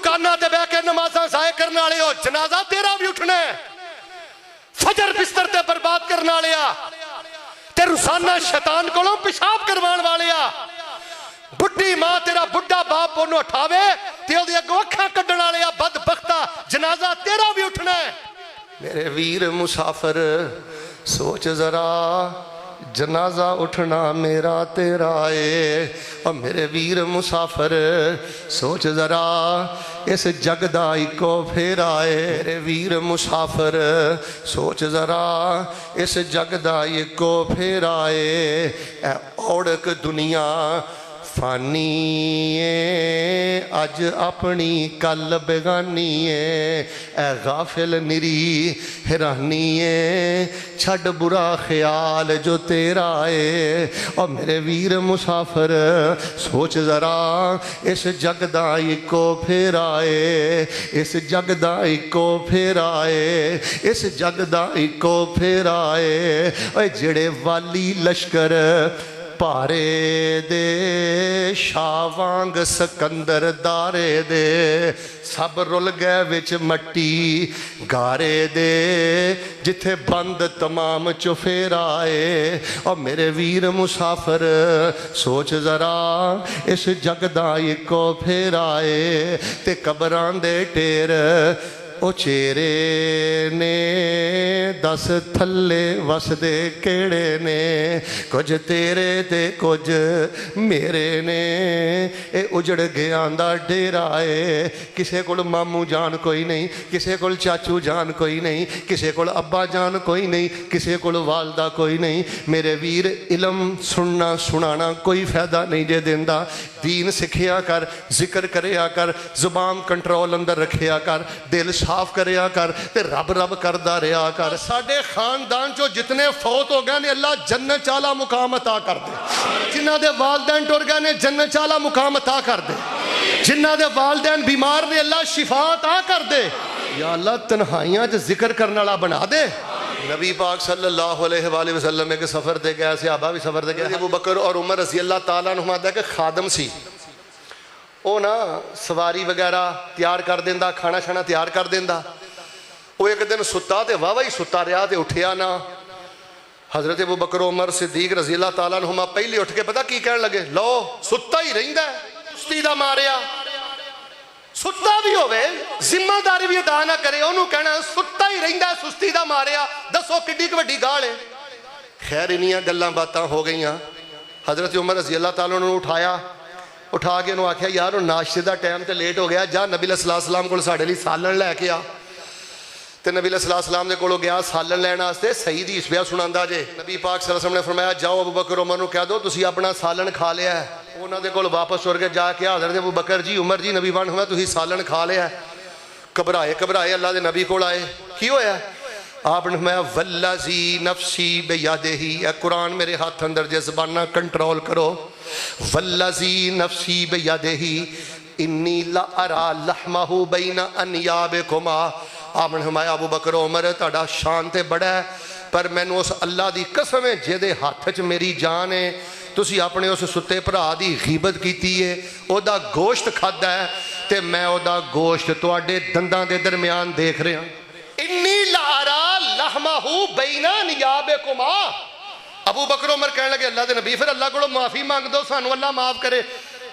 दुकाना ते बह के नमाज़ां ज़ाया करने वाले हो, जनाजा तेरा भी उठना है। फजर बिस्तर ते बर्बाद करने वाले आ ते रोजाना शैतान कोलों पेशाब करवाने वाले आ। बुढ़ी मां तेरा बुढ़ा बाप ओनू उठावे ते ओदी अगों अखां कड्डण वाले आ। बदबख्ता, जनाजा तेरा भी उठना है। मेरे वीर मुसाफिर सोच जरा, जनाजा उठना मेरा तेरा है। और मेरे वीर मुसाफिर सोच जरा, इस जग दा इको फेरा है। मेरे वीर मुसाफिर सोच जरा, इस जग दा इको फेरा है। औड़क दुनिया फानी है, अज अपनी कल बेगानी है। ए गाफिल निरी हैरानी है, छड़ बुरा ख्याल जो तेरा है। और मेरे वीर मुसाफिर सोच जरा, इस जग दा इको फेरा है। इस जग दा इको फेरा है। इस जग दा इको फेरा है। जेड़े वाली लश्कर भारे दे, शाह वांग सिकंदर दारे दे, सब रुल गए विच मट्टी गारे दे। जिथे बंद तमाम चुफेरा है। और मेरे वीर मुसाफिर सोच जरा, इस जग दा इको फेरा है। ते कबरां दे ढेर ओ चेरे ने, दस थले वसदे केड़े ने। कुछ तेरे ते कुछ मेरे ने, ए उजड़ गया दा डेरा है। किसे कोल मामू जान कोई नहीं, किसे कोल चाचू जान कोई नहीं, किसे कोल अब्बा जान कोई नहीं, किसे कोल वालदा कोई नहीं। मेरे वीर इलम सुनना सुनाना कोई फायदा नहीं जे देंदा। दीन सिखिया कर, जिक्र करिया कर, जुबान कंट्रोल अंदर रखिया कर, दिल साफ करिया कर ते रब रब करदा रहा कर। साडे खानदान चो जितने फौत हो गए ने, अल्लाह जन्नत वाला मुकाम अता कर दे। जिन्हां दे वालदैन टुर गए ने, जन्नत वाला मुकाम अता कर दे। जिन्हां दे वालदैन बीमार ने, अल्लाह शिफा अता कर दे। या अल्लाह तन्हाइयां च जिक्र करने वाला बना दे। नबी पाक सल्लल्लाहु अलैहि वसल्लम एक सफ़र ते गया, सहाबा भी सफ़र ते गया। अबू बकर और उमर रज़ी अल्लाह तआला अन्हुमा दा एक खादम सी, वो ना सवारी वगैरह तैयार कर देंदा, खाना शाना तैयार कर देंदा। वो एक दिन सुता तो वाह ही सुता रहा तो उठिया ना। हज़रत अबू बकर उमर सिद्दीक रज़ी अल्लाह तआला अन्हुमा पहले उठ के पता की कहने लगे, लो सुता ही रहिंदा, सुस्ती दा मारिया। सुता भी होवे, जिम्मेदारी भी अदा ना करे, उन्होंने कहना सुता ही रहिंदा, सुस्ती दा मारिया। दसो किड्डी वड्डी गाल है। खैर इन्नियां गल्लां बातां हो गई। हज़रत उमर रज़ी अल्लाह तआला उन्होंने उठाया, उठा के उन्होंने आख्या, यार वो नाश्ते का टाइम तो लेट हो गया, जा नबी अलैहि सलाम को साढ़े लिए सालन लैके आ। तो नबी अलैहि सलाम के कोलों गया सालन लैन वास्ते। सही दी इसबिया सुनांदा जे। नबी पाक सल्लल्लाहु अलैहि वसल्लम ने फरमाया, जाओ अबू बकर उमर को कह दो तुसी अपना सालन खा लिया है। उन्होंने कोल वापस उड़ के जाके हज़रत अबू बकर जी उमर जी नबी बन हुआ, तुसी सालन खा लिया है। घबराए घबराए अल्लाह के नबी कोल आए, की होया? आपने फरमाया, वल्लज़ी नफ्सी बियदिही, कुरान मेरे हाथ अंदर जे, ज़बाना कंट्रोल करो। वल्लज़ी नफ्सी बियदिही इन्नी ला अरा लहमहु बैना अन्याबिकुमा। आपने फरमाया, अबू बकर उमर तुहाडा शान ते बड़ा है, पर मैनू उस अल्लाह की कसम है जिहदे हाथ च मेरी जान है, तुसी अपने उस सुते भरा की गीबत की है, ओदा गोश्त खादा है, ते मैं ओदा गोश्त तुहाडे दंदां दे दरम्यान देख रहा। इन्नी लारा लहमहु बैना नियाबिकुमा। अबू बकर उमर कहने लगे, अल्लाह के नबी फिर अल्लाह को माफ़ी मांग दो, सानू अल्लाह माफ़ करे।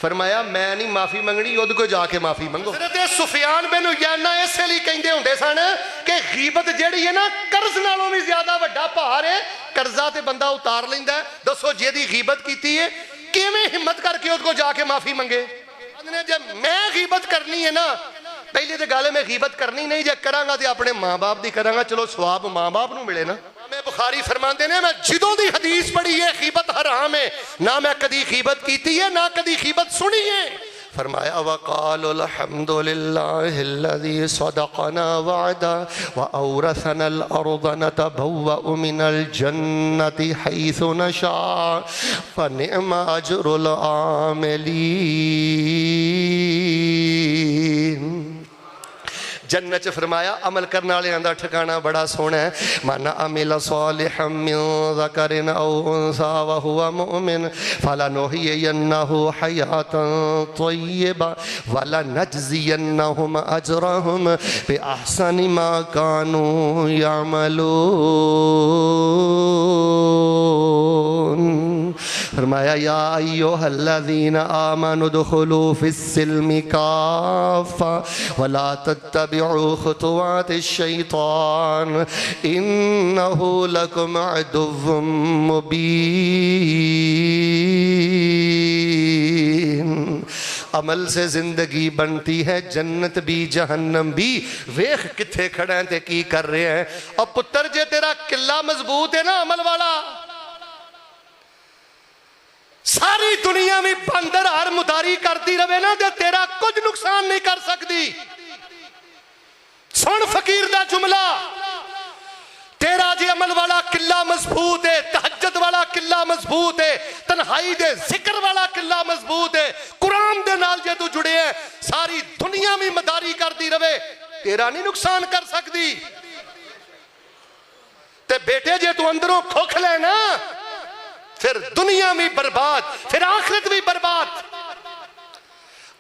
फरमाया, मैं नहीं माफ़ी मंगनी, उहदे कोल जाके माफ़ी मंगो। सुफियान बिन उयैना इसलिए कहते होंदे सन कि गीबत जिहड़ी है ना, कर्ज नालों भी ज्यादा वड्डा भार है। कर्जा ते बंदा उतार लैंदा है। दसो जिहदी गीबत कीती है, किवें हिम्मत करके उहदे कोल जाके माफ़ी मंगे? जे मैं गीबत करनी है ना, पहली तो गल मैं गीबत करनी नहीं, जे करांगा तो अपने माँ बाप की करांगा, चलो सवाब माँ बाप नूं मिले ना। मैं बुखारी फरमाते ने, मैं जिदों दी हदीस पढ़ी है गीबत हराम है, ना मैं कदी गीबत की है ना कदी गीबत सुनी है। फरमाया, वक़ालुल हम्दुलिल्लाहिल्लज़ी सदक़ना वअदा व औरसनल अर्द नतबव्वअु मिनल जन्नति हैसु नशा फनिअम अज्रुल आमिलीन। जन्नत च फरमाया अमल करने वालियां दा ठिकाना बड़ा सोहना है। मन अमिल सालिहम मिन ज़करिन औ उन्सा व हुवा मुमिन फलनुहयिन्नहु हयातन तय्यबा वलनजज़ियन्नहुम अजरहुम बिअहसनि मा कानू यअमलून। फरमाया या अय्युहल्लज़ीना आमनु दुखुलू फिस्सिल्मि काफ़ा वला तत्तबिउ खुतुवातिश शैतान इन्नहु लकुम अदुव्वुम मुबीन। अमल से जिंदगी बनती है, जन्नत भी जहन्नम भी। वेख किथे खड़े हैं ते की कर रहे हैं। और पुत्र जे तेरा किला मजबूत है ना अमल वाला, सारी दुनिया में बंदर हर मुदारी करती रहे ना ते तेरा कुछ नुकसान नहीं कर सकती। सुन फकीर दा जुमला, तेरा जे अमल वाला किला मजबूत है, तहज्जुद वाला किला मजबूत है, तन्हाई दे जिक्र वाला किला मजबूत है, कुरान दे नाल जे तू जुड़े है, सारी दुनिया में मदारी करती रहे तेरा नहीं नुकसान कर सकती। ते बेटे जे तू अंदरों खोखले ना फिर दुनिया भी बर्बाद, फिर आखिरत भी बर्बाद।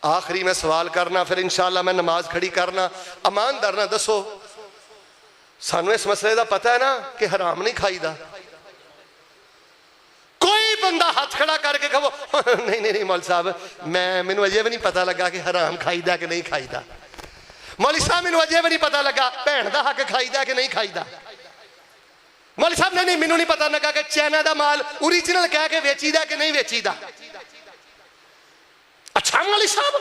आखिरी में सवाल करना, फिर इंशाअल्लाह मैं नमाज खड़ी करना। ईमानदार ना दसो, सानू इस मसले का पता है ना कि हराम नहीं खाईदा। कोई बंदा हाथ खड़ा करके कहो नहीं नहीं नहीं मौलवी साहब मैनू अजे भी नहीं पता लगा कि हराम खाईदा कि नहीं खाईदा। मौलवी साहब मैनू अजे भी नहीं पता लगा भैन का हक खाईदा कि नहीं खाईदा। मौलवी साहब नहीं मैनू नहीं पता लगा कि चाइना का माल ओरिजिनल कह के वेचीदा कि नहीं वेचीदा। अच्छा मौलवी साहब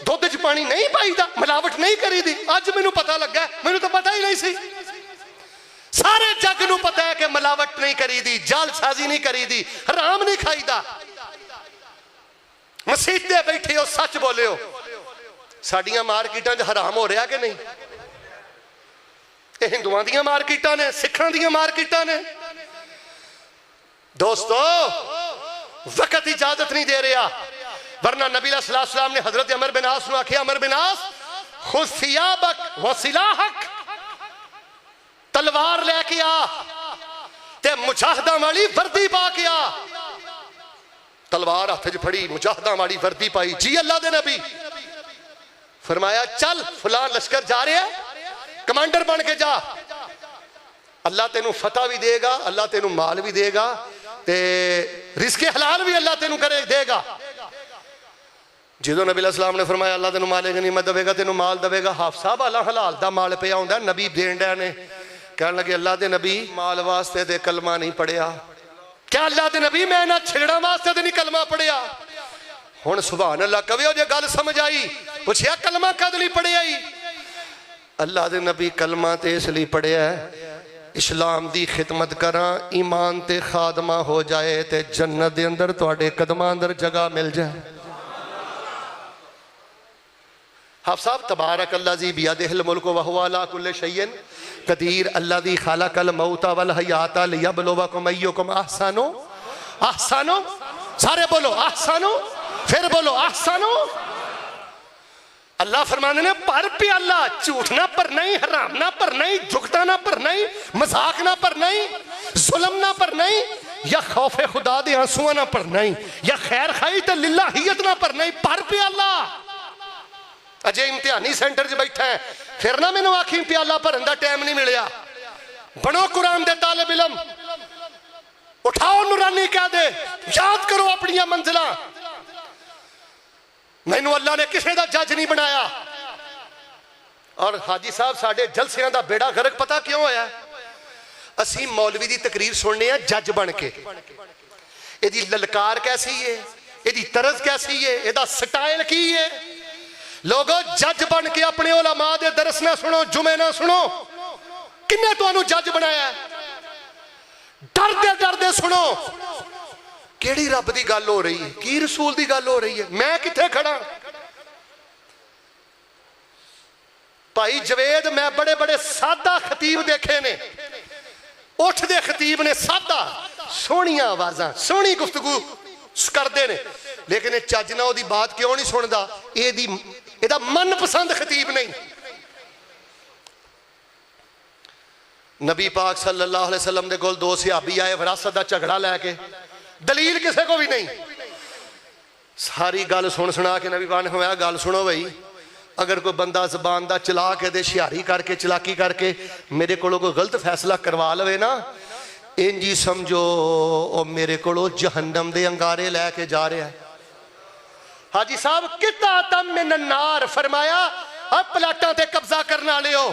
दुध च पानी नहीं पाईदा, मिलावट नहीं करीदी। अज मैनू पता लगा, मैनू तो पता ही नहीं सी। सारे जग नू पता है कि मिलावट नहीं करीदी, जालसाजी नहीं करीदी, हराम नहीं खाईदा। मसीते बैठे हो सच बोले हो, साडियां मार्केटां च हराम हो रहा कि नहीं? हिंदुआं दियां मार्केटां ने, सिखां दियां मार्केटां ने। दोस्तों वक्त इजाजत नहीं दे रहा, वरना नबी सल्लल्लाहु अलैहि वसल्लम ने हजरत अमर बिन आस नूं आखिया अमर बिन आस खुद सियाबक व सिलाहक, तलवार लेके आ ते मुजाहिदां वाली वर्दी पा के आ। तलवार हाथ च फड़ी, मुजाहिदां वाली वर्दी पाई। जी अल्लाह दे नबी फरमाया चल फलां लश्कर जा रहा है, कमांडर बन के जा, अल्लाह तेनू फतह भी देगा, अल्लाह तेनू माल भी देगा ते रिस्के हलाल भी अल्लाह तेनू करे देगा। जो नबी सलाम ने फरमाया अल्लाह तेनू माले गनीमत देगा, तेनू माल देगा। हाफ साहब अल्लाह हलाल दा माल पे आउंदा, नबी देन डे ने। कहने लगे अल्लाह दे नबी माल वास्ते दे कलमा नहीं पढ़िया। क्या अल्लाह दे नबी मैं ना छिड़ना वास्ते ते नहीं कलमा पढ़िया? हुण सुभान अल्लाह कवियो जे गल समझ आई, पूछया कलमा कद नहीं पढ़िया? अल्लाह दे नबी कलमा ते इसलिए पढ़िया इस्लाम दी खिदमत करा, ईमान ते खादमा हो जाए ते जन्नत दे अंदर तुहाडे कदमां अंदर जगह मिल जाए। हाफ साहब तबारक अल्लाज़ी बियदिहिल मुल्क व हुवा अला कुल्लि शैइन कदीर। अल्लाज़ी खलक़ल मौता वल हयाता लियब्लुवकुम अय्युकुम अहसनु अहसनु। सारे बोलो अहसनु, फिर बोलो अहसनु। अल्लाह फरमाने ने पर पे अल्लाह झूठ ना पर नहीं, हराम ना पर नहीं, झुकता ना पर नहीं, मजाक ना पर नहीं, जुल्म ना पर नहीं, या खौफे खुदा दे आंसुआ ना पर नहीं, या खैर खाई ते लिल्लाहियत ना पर नहीं, पर पे अल्लाह। अजे इम्तिहानी सेंटर च बैठा है, फिर ना मैनू आखी प्याला भरन का टाइम नहीं मिलिया। बनो कुरान दे तालिब इल्म, उठाओ नूरानी कह दे, याद करो अपनी मंजिल। मैनू अल्लाह ने किसी का जज नहीं बनाया। और हाजी साहब साडे जलसियां दा बेड़ा गर्क पता क्यों होया? असी मौलवी दी तकरीर सुनने आ जज बन के। इहदी ललकार कैसी है, इहदी तरज कैसी है, इहदा स्टाइल की है? लोगों जज बन के अपने उलमा दे दरस ना सुनो, जुमे ना सुनो। किन्ने तुहानू जज बनाया? डरदे डरदे सुनो। केड़ी रब दी गल हो रही है, की रसूल दी गल हो रही है, मैं किथे खड़ा? भाई जवेद मैं बड़े बड़े सादा खतीब देखे ने, उठदे खतीब ने सादा, सोहणियां आवाज़ां, सोहनी गुफ्तगू करते ने, लेकिन ये चज ना ओदी बात क्यों नहीं सुनदा? एदा मनपसंद खतीब नहीं। नबी पाक सल्लल्लाहु अलैहि वसल्लम दे कोल दो सहाबी आए विरासत दा झगड़ा लैके, दलील किसी को भी नहीं, सारी गल सुन सुना के नबी पाक ने फरमाया गल सुनो भाई, अगर कोई बंदा जबान दा चला के दे शियारी करके चलाकी करके मेरे को कोई गलत फैसला करवा लवे ना, इंज ही समझो ओ मेरे को जहन्नम दे अंगारे लैके जा रहा है। हाजी साहब किता तम मिन नार, फरमाया अब प्लाटां ते कब्जा करने वाले हो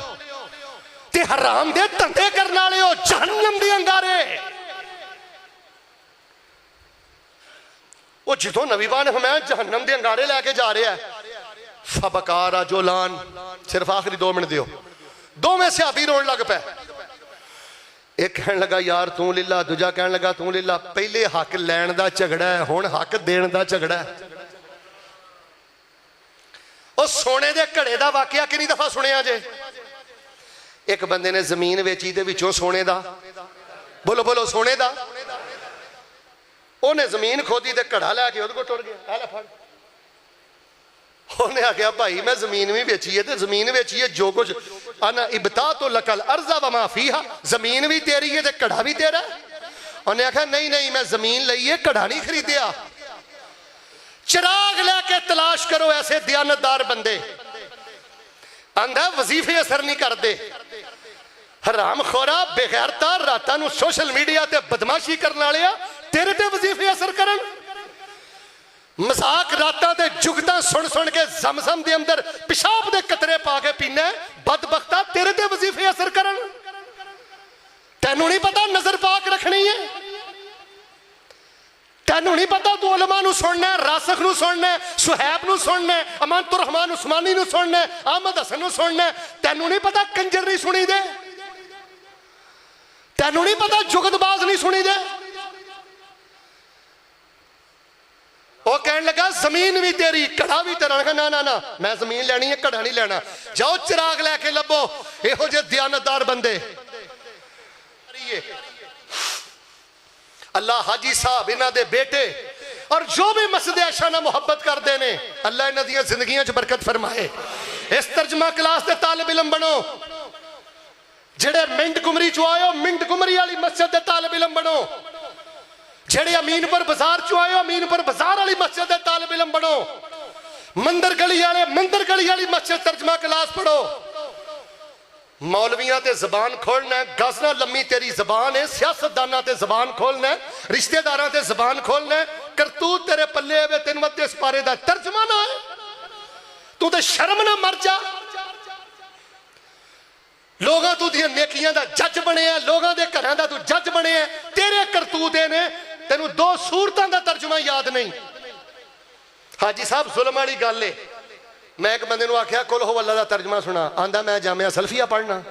ते हराम दे धंधे करने वाले हो, जहन्नम दे अंगारे। वो जो नबी पाक ने फरमाया जहन्नम दे अंगारे लैके जा रहा है, फबकारा जोलान, सिर्फ आखिरी 2 मिनट दियो, दोवें सहाबी रोन लग पे। एक कहन लगा यार तू लीला, दूजा कहन लगा तू लीला। पहले हक लैन दा झगड़ा है, हुण हक देण दा झगड़ा है। ਉਹ सोने दे घड़े का वाकया कितनी दफा सुनिया जे? एक बंदे ने जमीन वेची दे विचों सोने का, बोलो बोलो सोने का, उन्हें जमीन खोदी ते घड़ा लैके उहदे कोल टुर गया, ले फड़। उन्हें आख्या भाई मैं जमीन भी बेची है, तो जमीन बेची है जो कुछ अना इबता तो लकल अर्जा व माफी हा, जमीन भी तेरी है ते घड़ा भी तेरा। उन्हें आख्या नहीं नहीं मैं जमीन लई है, घड़ा नहीं खरीदिया। चिराग लैके तलाश करो ऐसे दयानतदार बंदे, आंदा वजीफे असर नहीं करते। हराम खोरा बेगैरता रातां नूं सोशल मीडिया ते बदमाशी करने वाले तेरे ते वजीफे असर करन। मजाक रातां ते जुगतां सुन सुन के जमजम दे अंदर पेशाब दे कतरे पा के पीना, बदबख्ता तेरे ते वजीफे असर करन। तैनूं नहीं पता नजर पाक रखनी है, तैनूं नहीं पता तू उलमा नूं सुनना है, रासख नूं सुनना है, सुहैब नूं सुनना है, अमानतुर रहमान उस्मानी नूं सुनना है, अहमद हसन नूं सुनना है। तैनूं नहीं पता कंजर नहीं सुनी दे, तैनूं नहीं पता जुगतबाज नहीं सुनी दे। वो कहने लगा जमीन भी तेरी घड़ा भी तेरा। ना ना ना मैं जमीन लैनी है, घड़ा नहीं लेना। जाओ चिराग लैके लभो इहो जे दयानतदार बंदे। अल्लाह हाजी साहब इन्हां दे बेटे और जो भी मस्जिद आयशा नाल मुहब्बत करते हैं, अल्लाह इन्हां दियां जिंदगियां च बरकत फरमाए। इस तर्जमा क्लास दे तालिब इल्म बनो, जेड़े मिंट कुमरी चो आए हो मिंट कुमरी वाली मस्जिद दे तालिब इल्म बनो, जेड़े अमीनपुर बाजार चो आए हो अमीनपुर बाजार वाली मस्जिद दे तालिब इल्म बनो, मंदिर गली वाले मंदिर गली वाली मस्जिद तर्जमा क्लास पढ़ो। मौलवियां ते जबान खोलना है, गजना लम्मी तेरी जबान है, सियासतदाना ते जबान खोलना है, रिश्तेदारां ते जबान खोलना है, करतूत तेरे पल्ले आवे तेन वत इस पारे दा तर्जमा ना है। तू ते शर्म ना मर जा। लोगां तू दियां नेकियां दा जज बने, लोगां दे घरां दा तू जज बने, तेरे करतूत ने तेनू 2 सूरतां दा तर्जमा याद नहीं। हाजी साहब जुल्म वाली गल है। मैं एक बंदे नूं आख्या कुल हो अल्लाह दा तर्जमा सुना, आंदा मैं जामिया सल्फिया पढ़ना।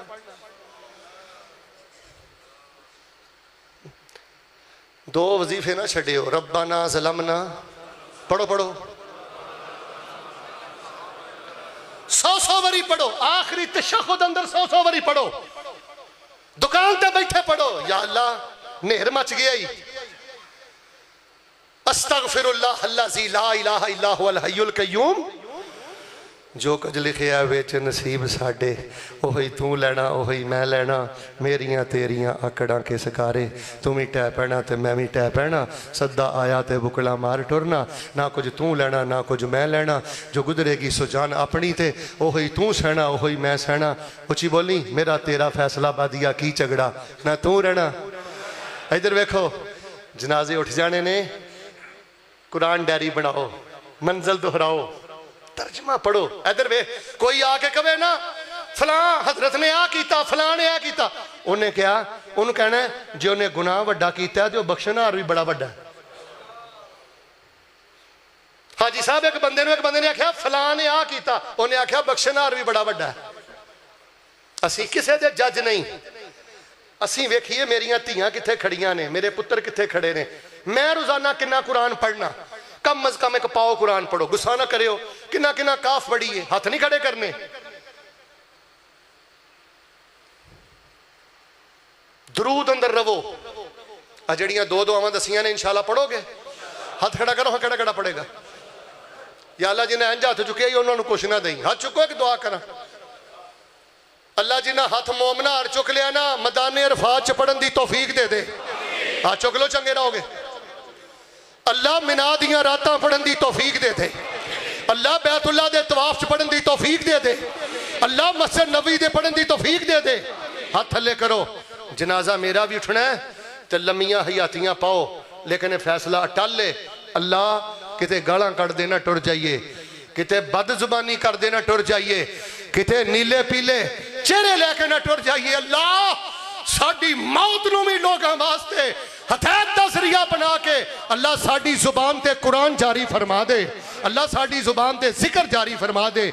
दो वजीफे ना छड्डियो, रब्बाना ज़लमना पढ़ो पढ़ो 100 बारी पढ़ो, आखिरी तशहुद अंदर 100 बारी पढ़ो, दुकान ते बैठे पढ़ो। या अल्लाह नेहर मच गया ही, अस्तगफिरुल्लाह अल्लज़ी ला इलाहा इल्ला हुवल हय्युल कय्यूम। जो कुछ लिखिया विच नसीब साडे ओही तू लेना ओही मैं लेना, मेरियां तेरियां आकड़ां किस कारे, तू भी टै पैना ते मैं भी टै पैना, सद्दा आया ते बुकला मार टुरना, ना कुछ तू लेना ना कुछ मैं लेना, जो गुजरेगी सो जान अपनी ते ओही तू सहना ओही मैं सहना। उची बोली मेरा तेरा फैसला बादिया की झगड़ा, ना तू रहना। इधर वेखो जनाजे उठ जाने ने, कुरान डायरी बनाओ, मंजिल दोहराओ, तर्जमा पढ़ो। इधर वे कोई आके कहे ना फलां हजरत ने आ कीता फलां ने आ कीता, उन्हें क्या उन्हें कहना जो उन्हें गुनाह वड्डा कीता तो बख्शनहार भी बड़ा वड्डा। हाजी साहब एक बंदे ने आख्या फलां ने आ कीता, उन्हें आख्या बख्शनहार भी बड़ा वड्डा। असी किसी दे जज नहीं, असी वेखिए मेरियां धीयां कित्थे खड़ियां ने, मेरे पुत्र कित्थे खड़े ने। मैं रोजाना किन्ना कुरान पढ़ना, कम अज कम एक पाओ कुरान पढ़ो, गुस्सा ना करियो। किन्ना किन्ना काफ बड़ी है, हाथ नहीं खड़े करने। दरूद अंदर रवो। आ जड़ियां 2 दुआवां दसियां ने इंशाल्लाह पढ़ोगे, हाथ खड़ा करो। हाँ केड़ा केड़ा पड़ेगा? या अल्लाह जिन्हें इंज हाथ चुके ही उन्होंने कुछ ना दें, हाथ चुको एक दुआ करा। اللہ جنہ ہاتھ مومنہ ہر چک لیا نا میدان عرفات چ پڑھن دی توفیق دے دے ہاتھ چک لو چنگے رہو گے اللہ منا دیاں راتاں پڑھن دی توفیق دے دے اللہ بیت اللہ دے طواف چ پڑھن دی توفیق دے دے اللہ مسجد نبوی دے پڑھن دی توفیق دے دے ہاتھ تھلے کرو جنازہ میرا بھی اٹھنا ہے تے لمیاں حیاتیاں پاؤ لیکن فیصلہ اٹل لے اللہ کتے گالاں کر دینا ٹر جائیے کتے بد زبانی کر دینا ٹر جائیے کتے نیلے پیلے چہرے لے کے نہ ٹر جائیے اللہ ساڑی موت نو بھی لوگاں واسطے ہتھیت دا ذریعہ بنا کے اللہ ساڑی زبان تے قرآن جاری فرما دے اللہ ساڑی زبان تے ذکر جاری فرما دے